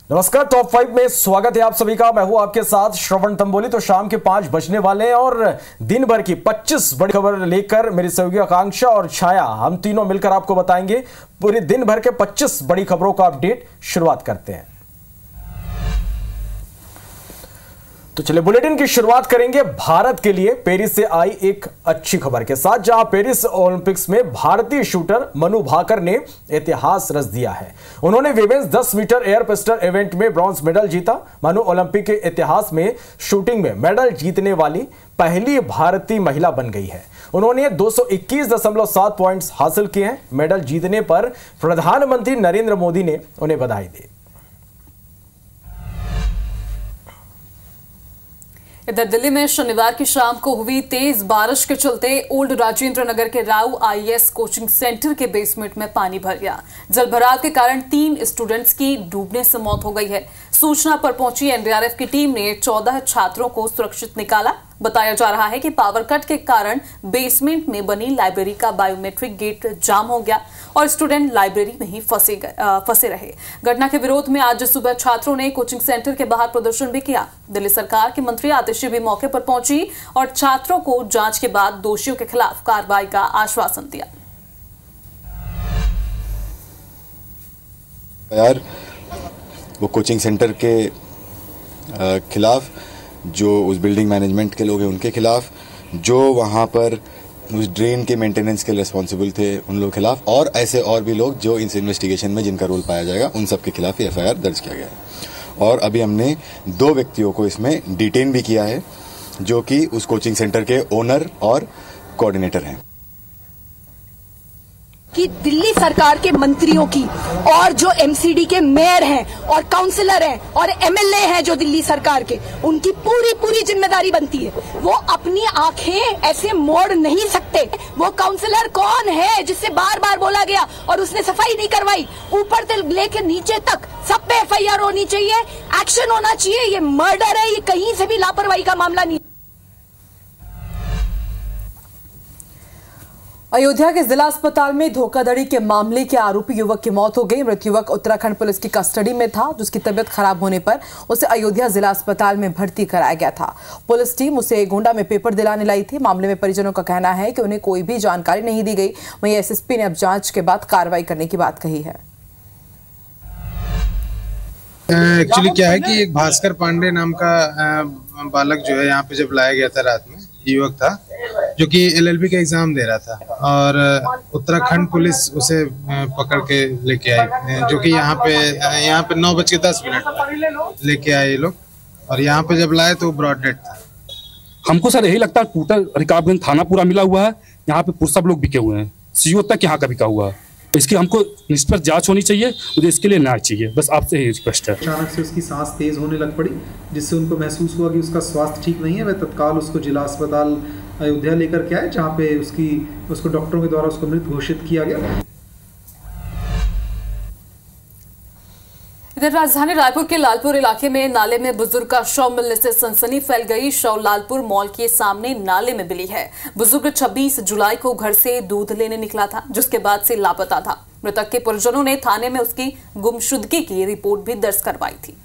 नमस्कार, टॉप 5 में स्वागत है आप सभी का। मैं हूं आपके साथ श्रवण तंबोली। तो शाम के 5 बजने वाले हैं और दिन भर की 25 बड़ी खबर लेकर मेरी सहयोगी आकांक्षा और छाया हम तीनों मिलकर आपको बताएंगे पूरे दिन भर के 25 बड़ी खबरों का अपडेट। शुरुआत करते हैं। तो चलिए बुलेटिन की शुरुआत करेंगे भारत के लिए पेरिस से आई एक अच्छी खबर के साथ, जहां पेरिस ओलंपिक्स में भारतीय शूटर मनु भाकर ने इतिहास रच दिया है। उन्होंने women's 10 metre air pistol event में ब्रॉन्ज मेडल जीता। मनु ओलंपिक के इतिहास में शूटिंग में मेडल जीतने वाली पहली भारतीय महिला बन गई है। उन्होंने 221.7 पॉइंट्स हासिल किए हैं। मेडल जीतने पर प्रधानमंत्री नरेंद्र मोदी ने उन्हें बधाई दी। इधर दिल्ली में शनिवार की शाम को हुई तेज बारिश के चलते ओल्ड राजेंद्र नगर के राव आईएएस कोचिंग सेंटर के बेसमेंट में पानी भर गया। जलभराव के कारण 3 स्टूडेंट्स की डूबने से मौत हो गई है। सूचना पर पहुंची एनडीआरएफ की टीम ने 14 छात्रों को सुरक्षित निकाला। बताया जा रहा है कि पावर कट के कारण बेसमेंट में बनी लाइब्रेरी का बायोमेट्रिक गेट जाम हो गया और स्टूडेंट लाइब्रेरी में ही फंसे रहे। घटना के विरोध में आज सुबह छात्रों ने कोचिंग सेंटर के बाहर प्रदर्शन भी किया। दिल्ली सरकार की मंत्री आतिशी भी मौके पर पहुंची और छात्रों को जांच के बाद दोषियों के खिलाफ कार्रवाई का आश्वासन दिया। यार वो कोचिंग सेंटर के खिलाफ, जो उस बिल्डिंग मैनेजमेंट के लोग हैं उनके खिलाफ, जो वहाँ पर उस ड्रेन के मेंटेनेंस के रिस्पॉन्सिबल थे उन लोगों के खिलाफ, और ऐसे और भी लोग जो इस इन्वेस्टिगेशन में जिनका रोल पाया जाएगा उन सब के खिलाफ एफआईआर दर्ज किया गया है। और अभी हमने 2 व्यक्तियों को इसमें डिटेन भी किया है, जो कि उस कोचिंग सेंटर के ओनर और कोऑर्डिनेटर हैं। कि दिल्ली सरकार के मंत्रियों की और जो एमसीडी के मेयर हैं और काउंसलर हैं और एमएलए हैं जो दिल्ली सरकार के, उनकी पूरी जिम्मेदारी बनती है। वो अपनी आंखें ऐसे मोड़ नहीं सकते। वो काउंसलर कौन है जिससे बार बार बोला गया और उसने सफाई नहीं करवाई? ऊपर से लेकर नीचे तक सब पे एफआईआर होनी चाहिए, एक्शन होना चाहिए। ये मर्डर है, ये कहीं से भी लापरवाही का मामला नहीं। अयोध्या के जिला अस्पताल में धोखाधड़ी के मामले के आरोपी युवक की मौत हो गई। मृत युवक उत्तराखंड पुलिस की कस्टडी में था, जिसकी तबीयत खराब होने पर उसे अयोध्या जिला अस्पताल में भर्ती कराया गया था। पुलिस टीम उसे गोंडा में पेपर दिलाने लाई थी। मामले में परिजनों का कहना है कि उन्हें कोई भी जानकारी नहीं दी गई। वहीं एसएसपी ने अब जांच के बाद कार्रवाई करने की बात कही है। एक्चुअली क्या है कि एक भास्कर पांडे नाम का बालक जो है यहाँ पे जब लाया गया था, रात में युवक था जो कि एलएलबी का एग्जाम दे रहा था, और उत्तराखंड पुलिस उसे पकड़ के लेके आई, जो कि यहाँ पे 9:10 लेके आए ये लोग। और यहाँ पे जब लाए तो ब्रॉड डेड था। हमको सर यही लगता है टोटल रिकाबगंज थाना पूरा मिला हुआ है। यहाँ पे सब लोग बिके हुए हैं, सीओ तक यहाँ का बिका हुआ है। इसकी हमको निष्पक्ष जांच होनी चाहिए, मुझे इसके लिए न्याय चाहिए, बस आपसे ही रिक्वेस्ट है। अचानक से उसकी सांस तेज होने लग पड़ी, जिससे उनको महसूस हुआ कि उसका स्वास्थ्य ठीक नहीं है। वह तत्काल उसको जिला अस्पताल अयोध्या लेकर के आए, जहाँ पे उसको डॉक्टरों के द्वारा उसको मृत घोषित किया गया। इधर राजधानी रायपुर के लालपुर इलाके में नाले में बुजुर्ग का शव मिलने से सनसनी फैल गई। शव लालपुर मॉल के सामने नाले में मिली है। बुजुर्ग 26 जुलाई को घर से दूध लेने निकला था, जिसके बाद से लापता था। मृतक के परिजनों ने थाने में उसकी गुमशुदगी की रिपोर्ट भी दर्ज करवाई थी।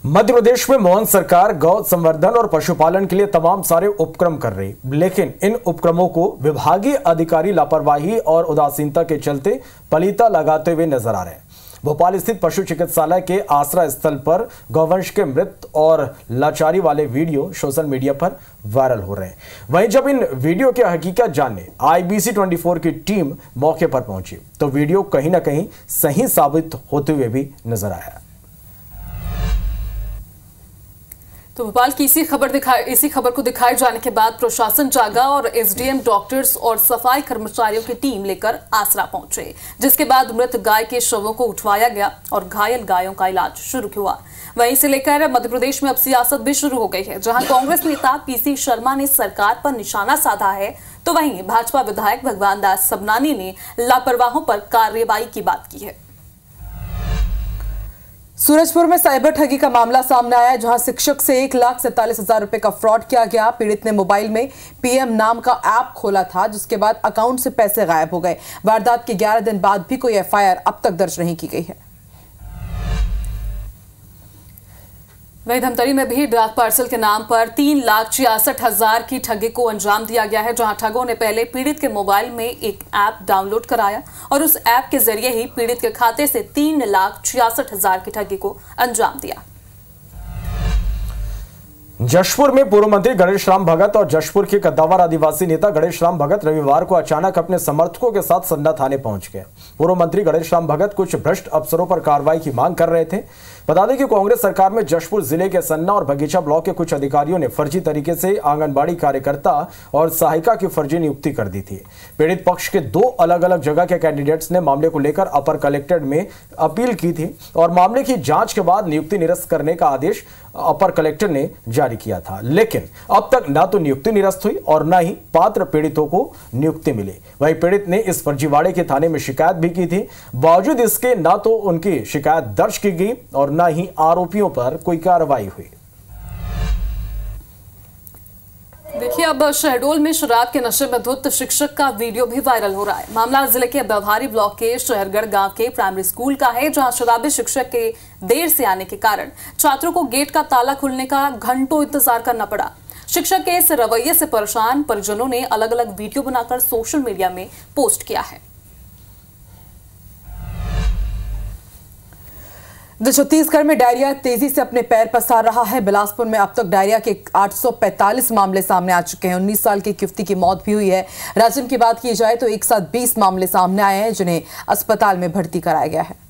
मध्य प्रदेश में मोहन सरकार गौ संवर्धन और पशुपालन के लिए तमाम सारे उपक्रम कर रही, लेकिन इन उपक्रमों को विभागीय अधिकारी लापरवाही और उदासीनता के चलते पलीता लगाते हुए नजर आ रहे हैं। भोपाल स्थित पशु चिकित्सालय के आश्रय स्थल पर गौवंश के मृत और लाचारी वाले वीडियो सोशल मीडिया पर वायरल हो रहे हैं। वहीं जब इन वीडियो की हकीकत जानने IBC 24 की टीम मौके पर पहुंची तो वीडियो कहीं ना कहीं सही साबित होते हुए भी नजर आया। तो भोपाल की इसी खबर को दिखाए जाने के बाद प्रशासन जागा और एसडीएम डॉक्टर्स और सफाई कर्मचारियों की टीम लेकर आसरा पहुंचे, जिसके बाद मृत गाय के शवों को उठवाया गया और घायल गायों का इलाज शुरू हुआ। वहीं से लेकर मध्य प्रदेश में अब सियासत भी शुरू हो गई है, जहां कांग्रेस नेता पीसी शर्मा ने सरकार पर निशाना साधा है, तो वहीं भाजपा विधायक भगवान दास सबनानी ने लापरवाहों पर कार्रवाई की बात की है। सूरजपुर में साइबर ठगी का मामला सामने आया, जहां शिक्षक से 1,47,000 रुपए का फ्रॉड किया गया। पीड़ित ने मोबाइल में पीएम नाम का ऐप खोला था, जिसके बाद अकाउंट से पैसे गायब हो गए। वारदात के 11 दिन बाद भी कोई एफआईआर अब तक दर्ज नहीं की गई है। वही धमतरी में भी डाक पार्सल के नाम पर 3,66,000 की ठगी को अंजाम दिया गया है, जहां ठगों ने पहले पीड़ित के मोबाइल में एक ऐप डाउनलोड कराया और उस ऐप के जरिए ही पीड़ित के खाते से 3,66,000 की ठगी को अंजाम दिया। जशपुर में पूर्व मंत्री गणेश राम भगत और जशपुर के कद्दावर आदिवासी नेता गणेश राम भगत रविवार को अचानक अपने समर्थकों के साथ सन्ना थाने पहुंच गए। पूर्व मंत्री गणेश राम भगत कुछ भ्रष्ट अफसरों पर कार्रवाई की मांग कर रहे थे। बता दें कि कांग्रेस सरकार में जशपुर जिले के सन्ना और बगीचा ब्लॉक के कुछ अधिकारियों ने फर्जी तरीके से आंगनबाड़ी कार्यकर्ता और सहायिका की फर्जी नियुक्ति कर दी थी। पीड़ित पक्ष के 2 अलग अलग जगह के कैंडिडेट्स ने मामले को लेकर अपर कलेक्टर में अपील की थी और मामले की जांच के बाद नियुक्ति निरस्त करने का आदेश अपर कलेक्टर ने जारी किया था, लेकिन अब तक ना तो नियुक्ति निरस्त हुई और ना ही पात्र पीड़ितों को नियुक्ति मिली। वहीं पीड़ित ने इस फर्जीवाड़े के थाने में शिकायत भी की थी। बावजूद इसके ना तो उनकी शिकायत दर्ज की गई और ना ही आरोपियों पर कोई कार्रवाई हुई। देखिए, अब शहडोल में शराब के नशे में धुत शिक्षक का वीडियो भी वायरल हो रहा है। मामला जिले के व्यवहारी ब्लॉक के शहरगढ़ गांव के प्राइमरी स्कूल का है, जहां शराबी शिक्षक के देर से आने के कारण छात्रों को गेट का ताला खुलने का घंटों इंतजार करना पड़ा। शिक्षक के इस रवैये से परेशान परिजनों ने अलग अलग वीडियो बनाकर सोशल मीडिया में पोस्ट किया है। छत्तीसगढ़ में डायरिया तेजी से अपने पैर पसार रहा है। बिलासपुर में अब तक डायरिया के 845 मामले सामने आ चुके हैं। 19 साल की युवती की मौत भी हुई है। राज्य की बात की जाए तो एक साथ 20 मामले सामने आए हैं, जिन्हें अस्पताल में भर्ती कराया गया है।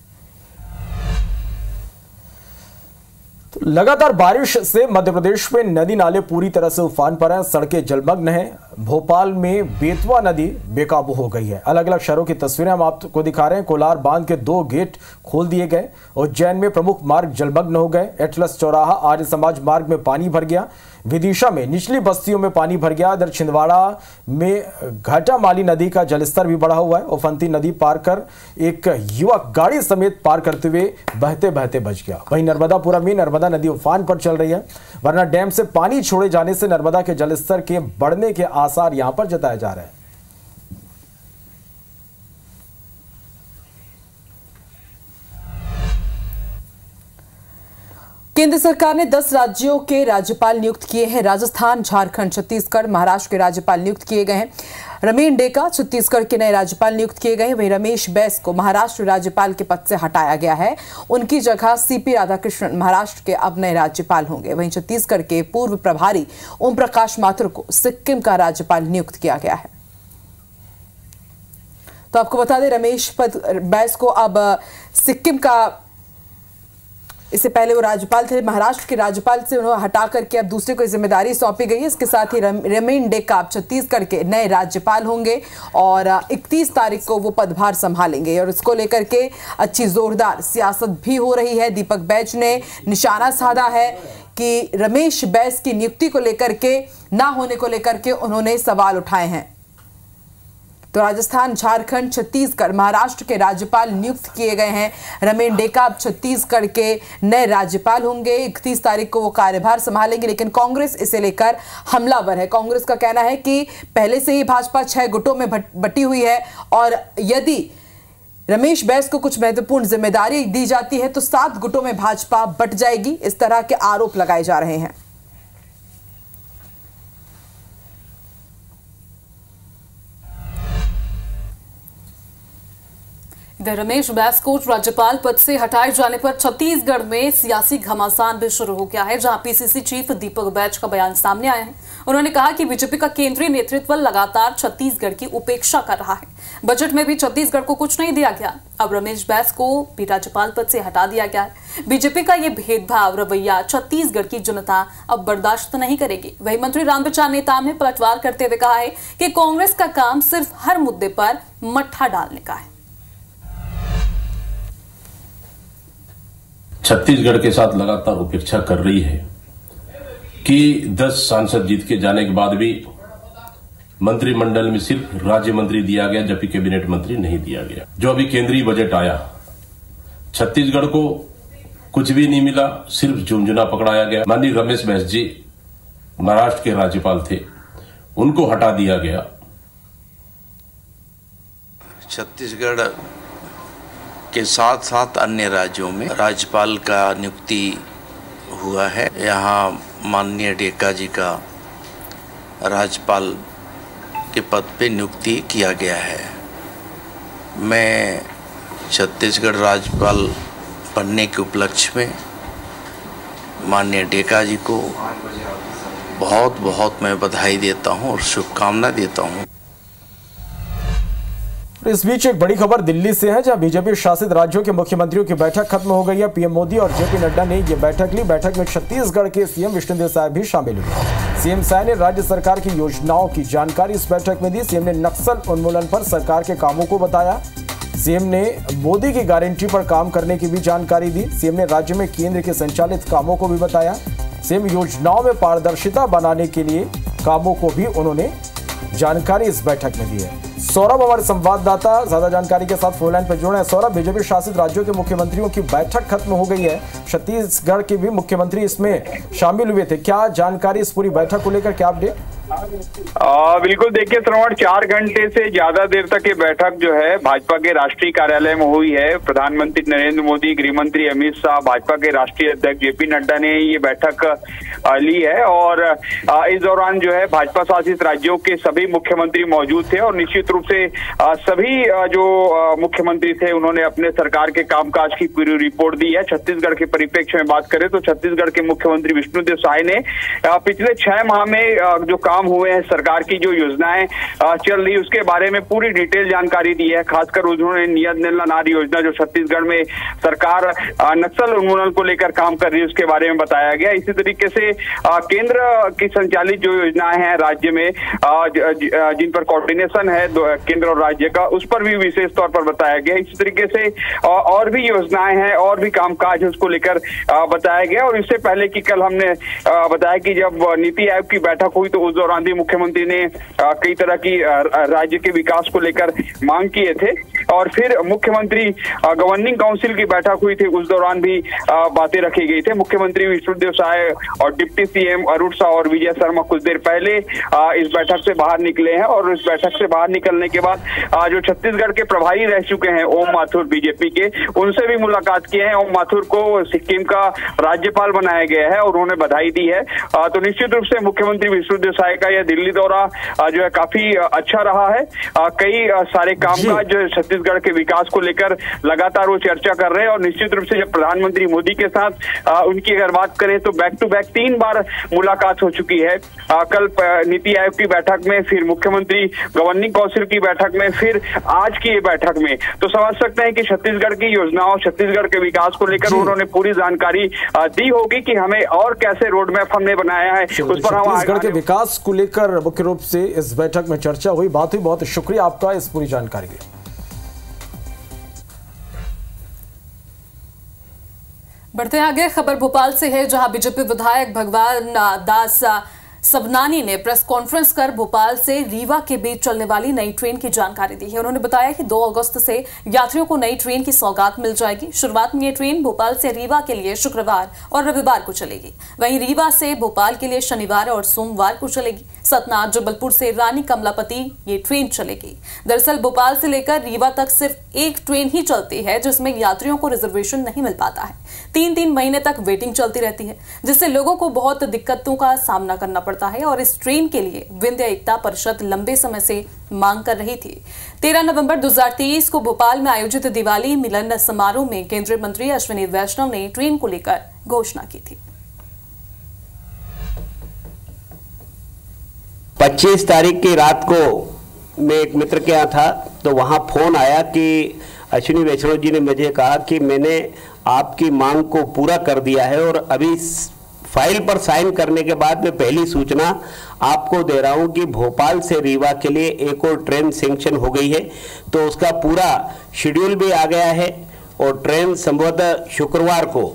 लगातार बारिश से मध्य प्रदेश में नदी नाले पूरी तरह से उफान पर हैं। सड़कें जलमग्न हैं। भोपाल में बेतवा नदी बेकाबू हो गई है। अलग अलग शहरों की तस्वीरें हम आपको दिखा रहे हैं। कोलार बांध के 2 गेट खोल दिए गए। उज्जैन में प्रमुख मार्ग जलमग्न हो गए। एटलस चौराहा आर्य समाज मार्ग में पानी भर गया। विदिशा में निचली बस्तियों में पानी भर गया। इधर छिंदवाड़ा में घाटामाली नदी का जलस्तर भी बढ़ा हुआ है। उफनती नदी पार कर एक युवक गाड़ी समेत पार करते हुए बहते बहते बच गया। वहीं नर्मदापुरम में नर्मदा नदी उफान पर चल रही है, वरना डैम से पानी छोड़े जाने से नर्मदा के जलस्तर के बढ़ने के आसार यहां पर जताए जा रहे हैं। केंद्र सरकार ने 10 राज्यों के राज्यपाल नियुक्त किए हैं। राजस्थान, झारखंड, छत्तीसगढ़, महाराष्ट्र के राज्यपाल नियुक्त किए गए हैं। रमेन डेका छत्तीसगढ़ के नए राज्यपाल नियुक्त किए गए हैं। वहीं रमेश बैस को महाराष्ट्र राज्यपाल के पद से हटाया गया है। उनकी जगह सीपी राधाकृष्णन महाराष्ट्र के अब नए राज्यपाल होंगे। वहीं छत्तीसगढ़ के पूर्व प्रभारी ओम प्रकाश माथुर को सिक्किम का राज्यपाल नियुक्त किया गया है। तो आपको बता दें, रमेश बैस को अब सिक्किम का, इससे पहले वो राज्यपाल थे, महाराष्ट्र के राज्यपाल से उन्हें हटा करके अब दूसरे को जिम्मेदारी सौंपी गई है। इसके साथ ही रमेन डेका अब छत्तीसगढ़ के नए राज्यपाल होंगे और 31 तारीख को वो पदभार संभालेंगे और इसको लेकर के अच्छी जोरदार सियासत भी हो रही है। दीपक बैज ने निशाना साधा है कि रमेश बैस की नियुक्ति को लेकर के, ना होने को लेकर के उन्होंने सवाल उठाए हैं। तो राजस्थान, झारखंड, छत्तीसगढ़, महाराष्ट्र के राज्यपाल नियुक्त किए गए हैं। रमेन डेका अब छत्तीसगढ़ के नए राज्यपाल होंगे। 31 तारीख को वो कार्यभार संभालेंगे, लेकिन कांग्रेस इसे लेकर हमलावर है। कांग्रेस का कहना है कि पहले से ही भाजपा 6 गुटों में बटी हुई है और यदि रमेश बैस को कुछ महत्वपूर्ण जिम्मेदारी दी जाती है तो 7 गुटों में भाजपा बट जाएगी। इस तरह के आरोप लगाए जा रहे हैं। इधर रमेश बैस को राज्यपाल पद से हटाए जाने पर छत्तीसगढ़ में सियासी घमासान भी शुरू हो गया है, जहां पीसीसी चीफ दीपक बैज का बयान सामने आया है। उन्होंने कहा कि बीजेपी का केंद्रीय नेतृत्व लगातार छत्तीसगढ़ की उपेक्षा कर रहा है। बजट में भी छत्तीसगढ़ को कुछ नहीं दिया गया। अब रमेश बैस को भी राज्यपाल पद से हटा दिया गया है। बीजेपी का ये भेदभाव रवैया छत्तीसगढ़ की जनता अब बर्दाश्त नहीं करेगी। वही मंत्री रामविचार नेताम ने पलटवार करते हुए कहा है कि कांग्रेस का काम सिर्फ हर मुद्दे पर मट्ठा डालने का है। छत्तीसगढ़ के साथ लगातार उपेक्षा कर रही है कि 10 सांसद जीत के जाने के बाद भी मंत्रिमंडल में सिर्फ राज्य मंत्री दिया गया, जबकि कैबिनेट मंत्री नहीं दिया गया। जो अभी केंद्रीय बजट आया, छत्तीसगढ़ को कुछ भी नहीं मिला, सिर्फ झुंझुना पकड़ाया गया। माननीय रमेश बैस जी महाराष्ट्र के राज्यपाल थे, उनको हटा दिया गया। छत्तीसगढ़ के साथ साथ अन्य राज्यों में राज्यपाल का नियुक्ति हुआ है। यहाँ माननीय डेका जी का राज्यपाल के पद पे नियुक्ति किया गया है। मैं छत्तीसगढ़ राज्यपाल बनने के उपलक्ष्य में माननीय डेका जी को बहुत बहुत मैं बधाई देता हूं और शुभकामना देता हूं। इस बीच एक बड़ी खबर दिल्ली से है, जहां बीजेपी शासित राज्यों के मुख्यमंत्रियों की बैठक खत्म हो गई है। पीएम मोदी और जेपी नड्डा ने ये बैठक ली। बैठक में छत्तीसगढ़ के सीएम विष्णुदेव साय भी शामिल हुए। सीएम साय ने राज्य सरकार की योजनाओं की जानकारी इस बैठक में दी। सीएम ने नक्सल उन्मूलन पर सरकार के कामों को बताया। सीएम ने मोदी की गारंटी पर काम करने की भी जानकारी दी। सीएम ने राज्य में केंद्र के संचालित कामों को भी बताया। सीएम योजनाओं में पारदर्शिता बनाने के लिए कामों को भी उन्होंने जानकारी इस बैठक में दी है। सौरभ हमारे संवाददाता ज्यादा जानकारी के साथ फोन लाइन पर जुड़े हैं। सौरभ, बीजेपी शासित राज्यों के मुख्यमंत्रियों की बैठक खत्म हो गई है, छत्तीसगढ़ के भी मुख्यमंत्री इसमें शामिल हुए थे। क्या जानकारी इस पूरी बैठक को लेकर, क्या अपडेट? बिल्कुल, देखिए श्रवण, 4 घंटे से ज्यादा देर तक ये बैठक जो है भाजपा के राष्ट्रीय कार्यालय में हुई है। प्रधानमंत्री नरेंद्र मोदी, गृह मंत्री अमित शाह, भाजपा के राष्ट्रीय अध्यक्ष जेपी नड्डा ने ये बैठक ली है और इस दौरान जो है भाजपा शासित राज्यों के सभी मुख्यमंत्री मौजूद थे और निश्चित रूप से सभी जो मुख्यमंत्री थे उन्होंने अपने सरकार के कामकाज की पूरी रिपोर्ट दी है। छत्तीसगढ़ के परिप्रेक्ष्य में बात करें तो छत्तीसगढ़ के मुख्यमंत्री विष्णुदेव साय ने पिछले 6 माह में जो काम हुए हैं, सरकार की जो योजनाएं चल रही उसके बारे में पूरी डिटेल जानकारी दी है। खासकर उन्होंने नियत नार योजना जो छत्तीसगढ़ में सरकार नक्सल उन्मूलन को लेकर काम कर रही है उसके बारे में बताया गया। इसी तरीके से केंद्र की संचालित जो योजनाएं हैं राज्य में जिन पर कोऑर्डिनेशन है केंद्र और राज्य का, उस पर भी विशेष तौर पर बताया गया। इसी तरीके से और भी योजनाएं हैं और भी कामकाज है उसको लेकर बताया गया। और इससे पहले कि कल हमने बताया कि जब नीति आयोग की बैठक हुई तो उस दौरान भी मुख्यमंत्री ने कई तरह की राज्य के विकास को लेकर मांग किए थे और फिर मुख्यमंत्री गवर्निंग काउंसिल की बैठक हुई थी, उस दौरान भी बातें रखी गई थी। मुख्यमंत्री विष्णुदेव साय और डिप्टी सीएम अरुण शाह और विजय शर्मा कुछ देर पहले इस बैठक से बाहर निकले हैं और इस बैठक से बाहर निकलने के बाद जो छत्तीसगढ़ के प्रभारी रह चुके हैं ओम माथुर बीजेपी के, उनसे भी मुलाकात किए हैं। ओम माथुर को सिक्किम का राज्यपाल बनाया गया है और उन्होंने बधाई दी है। तो निश्चित रूप से मुख्यमंत्री विष्णुदेव साय का यह दिल्ली दौरा जो है काफी अच्छा रहा है। कई सारे कामकाज जो छत्तीसगढ़ के विकास को लेकर लगातार वो चर्चा कर रहे हैं और निश्चित रूप से जब प्रधानमंत्री मोदी के साथ उनकी अगर बात करें तो बैक टू बैक 3 बार मुलाकात हो चुकी है। कल नीति आयोग की बैठक में, फिर मुख्यमंत्री गवर्निंग काउंसिल की बैठक में, फिर आज की ये बैठक में। तो समझ सकते हैं कि छत्तीसगढ़ की योजनाओं, छत्तीसगढ़ के विकास को लेकर उन्होंने पूरी जानकारी दी होगी कि हमें और कैसे रोड मैप हमने बनाया है उस पर हम छत्तीसगढ़ के विकास को लेकर मुख्य रूप से इस बैठक में चर्चा हुई, बात हुई। बहुत शुक्रिया आपका इस पूरी जानकारी के लिए। बढ़ते आगे, खबर भोपाल से है, जहां बीजेपी विधायक भगवान दास सबनानी ने प्रेस कॉन्फ्रेंस कर भोपाल से रीवा के बीच चलने वाली नई ट्रेन की जानकारी दी है। उन्होंने बताया कि 2 अगस्त से यात्रियों को नई ट्रेन की सौगात मिल जाएगी। शुरुआत में ये ट्रेन भोपाल से रीवा के लिए शुक्रवार और रविवार को चलेगी, वहीं रीवा से भोपाल के लिए शनिवार और सोमवार को चलेगी। सतना जबलपुर से रानी कमलापति ये ट्रेन चलेगी। दरअसल भोपाल से लेकर रीवा तक सिर्फ एक ट्रेन ही चलती है, जिसमें यात्रियों को रिजर्वेशन नहीं मिल पाता है। 3-3 महीने तक वेटिंग चलती रहती है, जिससे लोगों को बहुत दिक्कतों का सामना करना पड़ता है और इस ट्रेन के लिए विंध्य एकता परिषद लंबे समय से मांग कर रही थी। 13 नवंबर 2023 को भोपाल में आयोजित दिवाली मिलन समारोह में केंद्रीय मंत्री अश्विनी वैष्णव ने ट्रेन को लेकर घोषणा की थी। 25 तारीख की रात को मैं एक मित्र के यहाँ था तो वहाँ फोन आया कि अश्विनी वैष्णव जी ने मुझे कहा कि मैंने आपकी मांग को पूरा कर दिया है और अभी फाइल पर साइन करने के बाद मैं पहली सूचना आपको दे रहा हूं कि भोपाल से रीवा के लिए एक और ट्रेन सैंक्शन हो गई है। तो उसका पूरा शेड्यूल भी आ गया है और ट्रेन संभवतः शुक्रवार को,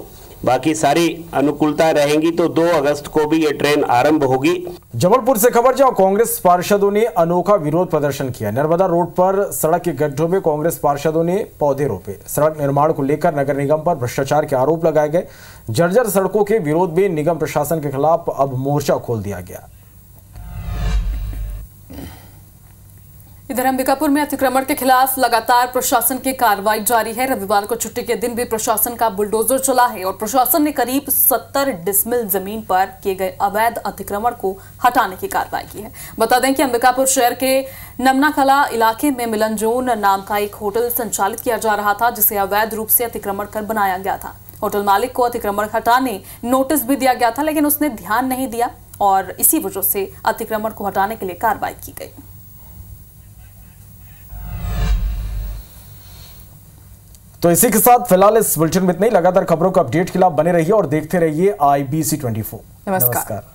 बाकी सारी अनुकूलता रहेंगी तो 2 अगस्त को भी ये ट्रेन आरंभ होगी। जबलपुर से खबर, जहां कांग्रेस पार्षदों ने अनोखा विरोध प्रदर्शन किया। नर्मदा रोड पर सड़क के गड्ढों में कांग्रेस पार्षदों ने पौधे रोपे। सड़क निर्माण को लेकर नगर निगम पर भ्रष्टाचार के आरोप लगाए गए। जर्जर सड़कों के विरोध में निगम प्रशासन के खिलाफ अब मोर्चा खोल दिया गया। इधर अंबिकापुर में अतिक्रमण के खिलाफ लगातार प्रशासन की कार्रवाई जारी है। रविवार को छुट्टी के दिन भी प्रशासन का बुलडोजर चला है और प्रशासन ने करीब 70 डिसमिल जमीन पर किए गए अवैध अतिक्रमण को हटाने की कार्रवाई की है। बता दें कि अंबिकापुर शहर के नमनाकला इलाके में मिलन जोन नाम का एक होटल संचालित किया जा रहा था, जिसे अवैध रूप से अतिक्रमण कर बनाया गया था। होटल मालिक को अतिक्रमण हटाने नोटिस भी दिया गया था, लेकिन उसने ध्यान नहीं दिया और इसी वजह से अतिक्रमण को हटाने के लिए कार्रवाई की गई। तो इसी के साथ फिलहाल इस बुलेटिन में इतना ही। लगातार खबरों को अपडेट के लिए आप बने रहिए और देखते रहिए IBC 24। नमस्कार।